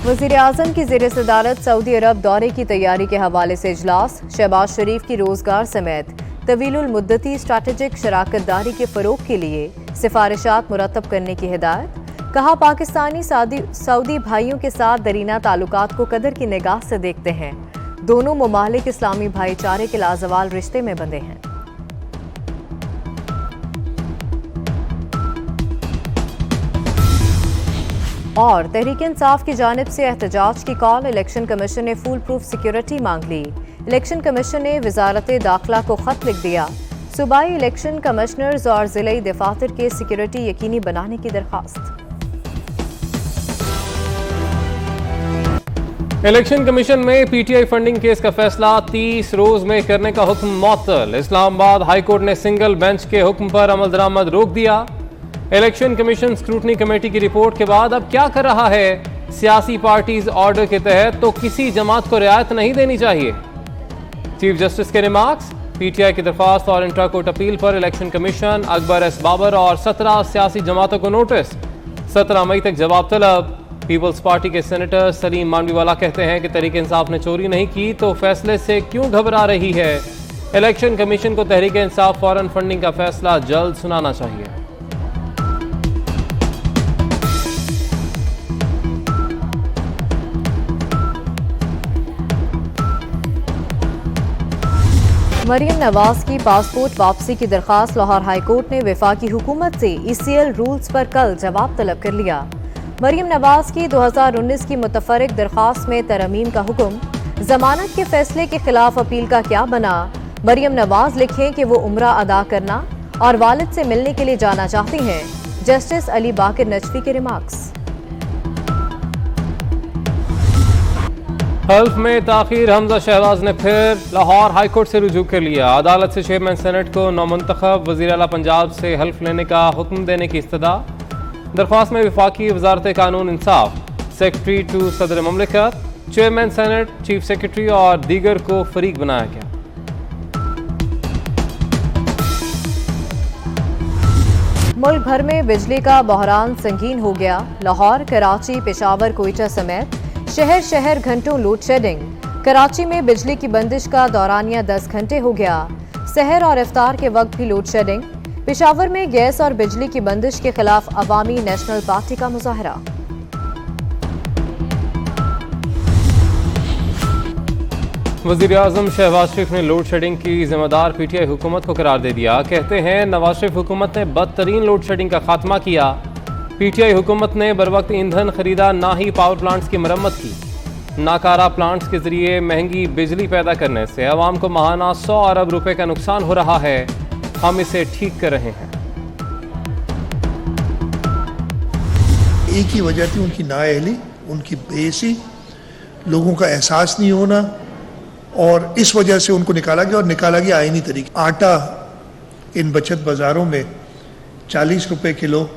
वज़ीर-ए-आज़म की ज़ेर सदारत सऊदी अरब दौरे की तैयारी के हवाले से इजलास। शहबाज शरीफ की रोजगार समेत तवीलुल मुद्दती स्ट्रैटेजिक शराकत दारी के फ़रोग के लिए सिफारिशात मुरतब करने की हिदायत। कहा, पाकिस्तानी सऊदी भाइयों के साथ दरीना ताल्लुकात को कदर की निगाह से देखते हैं। दोनों ममालिक इस्लामी भाईचारे के लाजवाल रिश्ते में बंधे हैं। और तहरीक इंसाफ की जानिब से एहतजाज की कॉल। इलेक्शन कमीशन ने फुल प्रूफ सिक्योरिटी मांग ली। इलेक्शन कमीशन ने वजारत दाखिला को खत लिख दिया। सूबाई इलेक्शन कमिश्नर्स और जिले दफातर के सिक्योरिटी यकीनी बनाने की दरख्वास्त। इलेक्शन कमीशन में पीटीआई फंडिंग केस का फैसला 30 रोज में करने का हुक्म मुअत्तल। इस्लामाबाद हाई कोर्ट ने सिंगल बेंच के हुक्म पर अमल दरामद रोक दिया। इलेक्शन कमीशन स्क्रूटनी कमेटी की रिपोर्ट के बाद अब क्या कर रहा है? सियासी पार्टीज ऑर्डर के तहत तो किसी जमात को रियायत नहीं देनी चाहिए। चीफ जस्टिस के रिमार्क्स। पीटीआई की दरख्वास्त और इंट्रा कोर्ट अपील पर election commission, Akbar S Babar और 17 सियासी जमातों को नोटिस। 17 मई तक जवाब तलब। पीपल्स पार्टी के सेनेटर सलीम मांडवीवाला कहते हैं कि तहरीक इंसाफ ने चोरी नहीं की तो फैसले से क्यों घबरा रही है। इलेक्शन कमीशन को तहरीक इंसाफ फौरन फंडिंग का फैसला जल्द सुनाना चाहिए। मरियम नवाज की पासपोर्ट वापसी की दरखास्त। लाहौर हाई कोर्ट ने वफाकी हुकूमत से ECL रूल्स पर कल जवाब तलब कर लिया। मरियम नवाज की 2019 की मुतफर्रिक दरखास्त में तरमीम का हुक्म। जमानत के फैसले के खिलाफ अपील का क्या बना? मरियम नवाज लिखें कि वो उम्रा अदा करना और वालिद से मिलने के लिए जाना चाहती हैं। जस्टिस अली बाकर नजफी के रिमार्क्स। हल्फ में ताखीर। हमजा शहबाज ने फिर लाहौर हाई कोर्ट से रुजू कर लिया। अदालत से चेयरमैन सेनेट को नौमुंतखब वज़ीर आला पंजाब से हल्फ लेने का हुक्म देने की इस्तदा। दरख्वास्त में वफाकी वजारत कानून इंसाफ, सेक्रेटरी टू सदर ममलिकत, चेयरमैन सेनेट, चीफ सेक्रेटरी और दीगर को फरीक बनाया गया। मुल्क भर में बिजली का बहरान संगीन हो गया। लाहौर, कराची, पेशावर, कोयटा समेत शहर शहर घंटों लोड शेडिंग। कराची में बिजली की बंदिश का दौरानिया 10 घंटे हो गया। सहर और इफ्तार के वक्त भी लोड शेडिंग। पेशावर में गैस और बिजली की बंदिश के खिलाफ अवामी नेशनल पार्टी का मुजाहरा। वज़ीर-ए-आज़म शहबाज शरीफ ने लोड शेडिंग की जिम्मेदार पीटीआई हुकूमत को करार दे दिया। कहते हैं नवाज शरीफ हुकूमत ने बदतरीन लोड शेडिंग का खात्मा किया। पीटीआई हुकूमत ने बरवक्त ईंधन खरीदा, ना ही पावर प्लांट्स की मरम्मत की। नाकारा प्लांट्स के जरिए महंगी बिजली पैदा करने से अवाम को माहाना 100 अरब रुपए का नुकसान हो रहा है। हम इसे ठीक कर रहे हैं। एक ही वजह थी, उनकी नाअहली, उनकी बेसी, लोगों का एहसास नहीं होना, और इस वजह से उनको निकाला गया, और निकाला गया आईनी तरीके। आटा इन बचत बाज़ारों में 40 रुपए किलो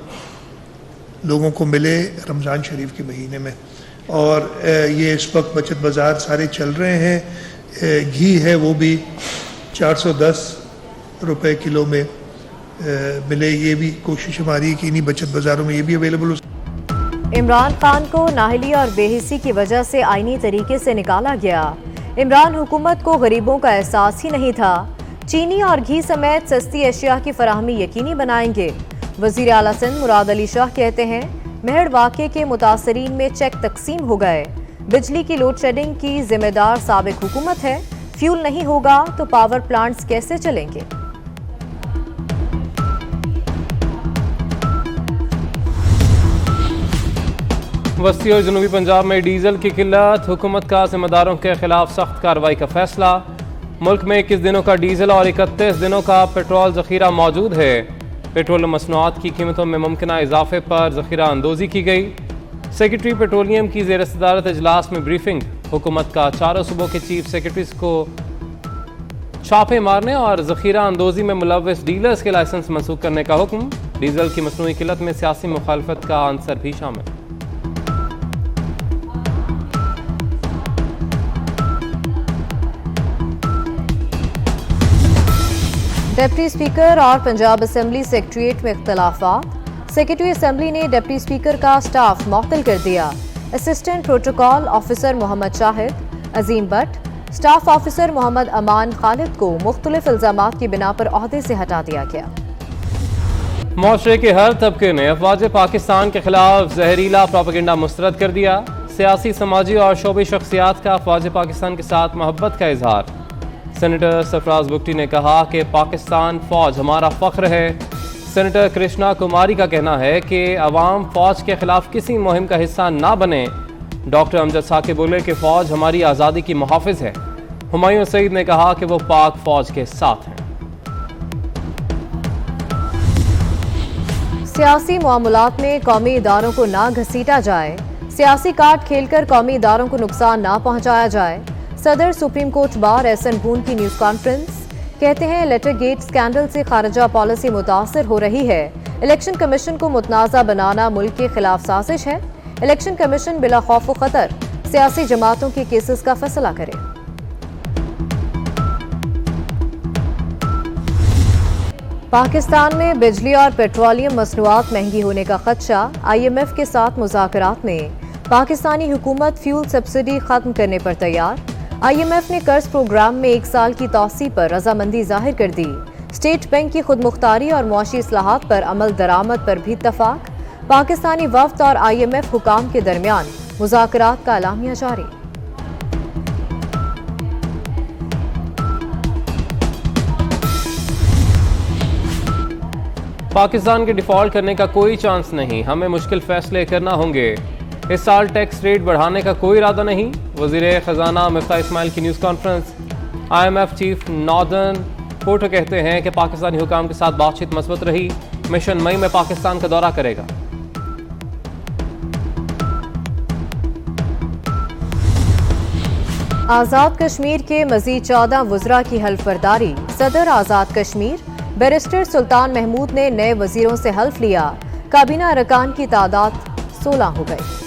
लोगों को मिले रमज़ान शरीफ के महीने में, और ये इस वक्त बचत बाज़ार सारे चल रहे हैं। घी है वो भी 410 रुपए किलो में मिले। ये भी कोशिश हमारी है कि इन्हीं बचत बाज़ारों में ये भी अवेलेबल हो। इमरान खान को नाहली और बेहिसी की वजह से आईनी तरीके से निकाला गया। इमरान हुकूमत को गरीबों का एहसास ही नहीं था। चीनी और घी समेत सस्ती अशिया की फराहमी यकीनी बनाएंगे। वज़ीर आला सिंध मुराद अली शाह कहते हैं मेहड़ वाक़े के मुतासरीन में चेक तकसीम हो गए। बिजली की लोड शेडिंग की जिम्मेदार साबिक हुकूमत है। फ्यूल नहीं होगा तो पावर प्लांट्स कैसे चलेंगे? वस्ती और जनूबी पंजाब में डीजल की किल्लत। हुकूमत का जिम्मेदारों के खिलाफ सख्त कार्रवाई का फैसला। मुल्क में 21 दिनों का डीजल और 31 दिनों का पेट्रोल जखीरा मौजूद है। पेट्रोल मसनूआत की कीमतों में मुमकिन इजाफे पर जखीरा अंदोजी की गई। सेक्रेटरी पेट्रोलियम की ज़ेर सदारत इजलास में ब्रीफिंग। हुकूमत का चारों सूबों के चीफ सेक्रेटरीज को छापे मारने और जखीरा अंदोजी में मुलव्वस डीलर्स के लाइसेंस मनसूख करने का हुक्म। डीजल की मसनूई किल्लत में सियासी मुखालफत का आंसर भी शामिल। डिप्टी स्पीकर और पंजाब असम्बली सेक्रेटेरिएट में इख्तलाफात। सेक्रेटरी असम्बली ने डिप्टी स्पीकर का स्टाफ मुअत्तल कर दिया। Assistant protocol officer Mohammad Shahid, Azeem Bhatt, staff officer Mohammad Aman Khalid को मुख्तलिफ इल्जामात की बिना पर ओहदे से हटा दिया गया। मुआशरे के हर तबके ने अफवाज पाकिस्तान के खिलाफ जहरीला प्रोपेगेंडा मुस्तरद कर दिया। सियासी, समाजी और शोबी शख्सियात का अफवाज पाकिस्तान के साथ मोहब्बत का इजहार। सेनेटर सरफराज बुगटी ने कहा कि पाकिस्तान फौज हमारा फख्र है। सेनेटर कृष्णा कुमारी का कहना है कि अवाम फौज के खिलाफ किसी मुहिम का हिस्सा ना बने। डॉक्टर अमजद साकिब बोले कि फौज हमारी आज़ादी की मुहाफिज है। हुमायूं सईद ने कहा कि वो पाक फौज के साथ हैं। सियासी मामलात में कौमी इदारों को ना घसीटा जाए, सियासी कार्ड खेलकर कौमी इदारों को नुकसान ना पहुंचाया जाए। सदर सुप्रीम कोर्ट बार एहसन बून की न्यूज कॉन्फ्रेंस। कहते हैं लेटर गेट स्कैंडल से खारजा पॉलिसी मुतासर हो रही है। इलेक्शन कमीशन को मुतनाज़ा बनाना मुल्क के खिलाफ साजिश है। इलेक्शन कमीशन बिला खौफ व खतर सियासी जमातों के केसेस का फैसला करे। पाकिस्तान में बिजली और पेट्रोलियम मसनूआत महंगी होने का खदशा। IMF के साथ मुज़ाकरात में पाकिस्तानी हुकूमत फ्यूल सब्सिडी खत्म करने पर तैयार। IMF ने कर्ज प्रोग्राम में 1 साल की तौसी पर रजामंदी जाहिर कर दी। स्टेट बैंक की खुद मुख्तारी और मुआशी इस्लाहात पर अमल दरामद पर भी इत्तफाक। पाकिस्तानी वफ्द और IMF हुकाम के दरमियान मुज़ाकरात का एलामिया जारी। पाकिस्तान के डिफॉल्ट करने का कोई चांस नहीं, हमें मुश्किल फैसले करना होंगे। इस साल टैक्स रेट बढ़ाने का कोई इरादा नहीं। वज़ीर ख़जाना मिफ्ताह इस्माइल की news conference. IMF chief northern porter कहते हैं कि पाकिस्तानी हुकाम के साथ बातचीत मजबूत रही। मिशन मई में पाकिस्तान का दौरा करेगा। आज़ाद कश्मीर के मज़ीद 14 वज़रा की हल्फ बर्दारी। सदर आज़ाद कश्मीर बैरिस्टर सुल्तान महमूद ने नए वज़ीरों से हल्फ लिया। काबीना अरकान की तादाद 16 हो गई।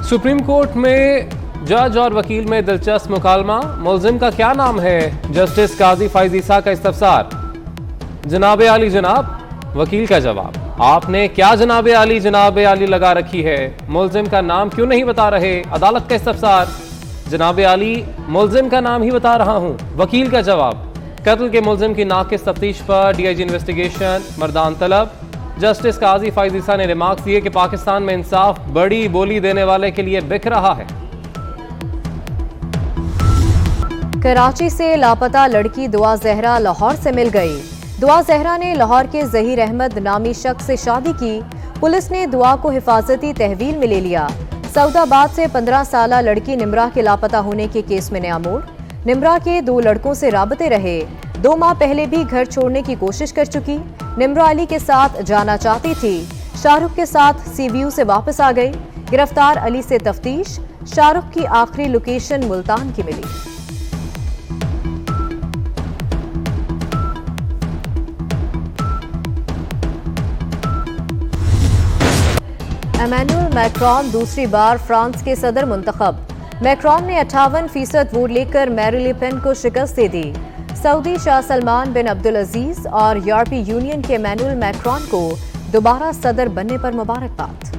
सुप्रीम कोर्ट में जज और वकील में दिलचस्प मुकालमा। मुलजिम का क्या नाम है? जस्टिस काजी फैज़ ईसा का इस्तफसार। जनाबे आली जनाब। वकील का जवाब, आपने क्या जनाबे आली लगा रखी है? मुलजिम का नाम क्यों नहीं बता रहे? अदालत का इस्तफसार। जनाबे आली, मुलजिम का नाम ही बता रहा हूं। वकील का जवाब, कत्ल के मुलजिम की नाकिस तफ्तीश पर DIG इन्वेस्टिगेशन मर्दान तलब। जस्टिस काजी फैज़ ईसा ने रिमार्क्स दिए कि पाकिस्तान में इंसाफ बड़ी बोली देने वाले के लिए बिक रहा है। कराची से लापता लड़की दुआ जहरा लाहौर से मिल गई। दुआ जहरा ने लाहौर के ज़हीर अहमद नामी शख्स से शादी की। पुलिस ने दुआ को हिफाजती तहवील में ले लिया। सऊदाबाद से 15 साला लड़की निम्रा के लापता होने के केस में नया मोड़। निम्रा के 2 लड़कों से राबते रहे। 2 माह पहले भी घर छोड़ने की कोशिश कर चुकी। निम्रा अली के साथ जाना चाहती थी। शाहरुख के साथ CBU से वापस आ गई। गिरफ्तार अली से तफ्तीश। शाहरुख की आखिरी लोकेशन मुल्तान की मिली। एमेनुअल मैक्रॉन दूसरी बार फ्रांस के सदर मुंतखब। मैक्रॉन ने 58% वोट लेकर मैरी ले पेन को शिकस्त दे दी। सऊदी शाह सलमान बिन अब्दुल अजीज और यूरोपीय यूनियन के एमेनुअल मैक्रॉन को दोबारा सदर बनने पर मुबारकबाद।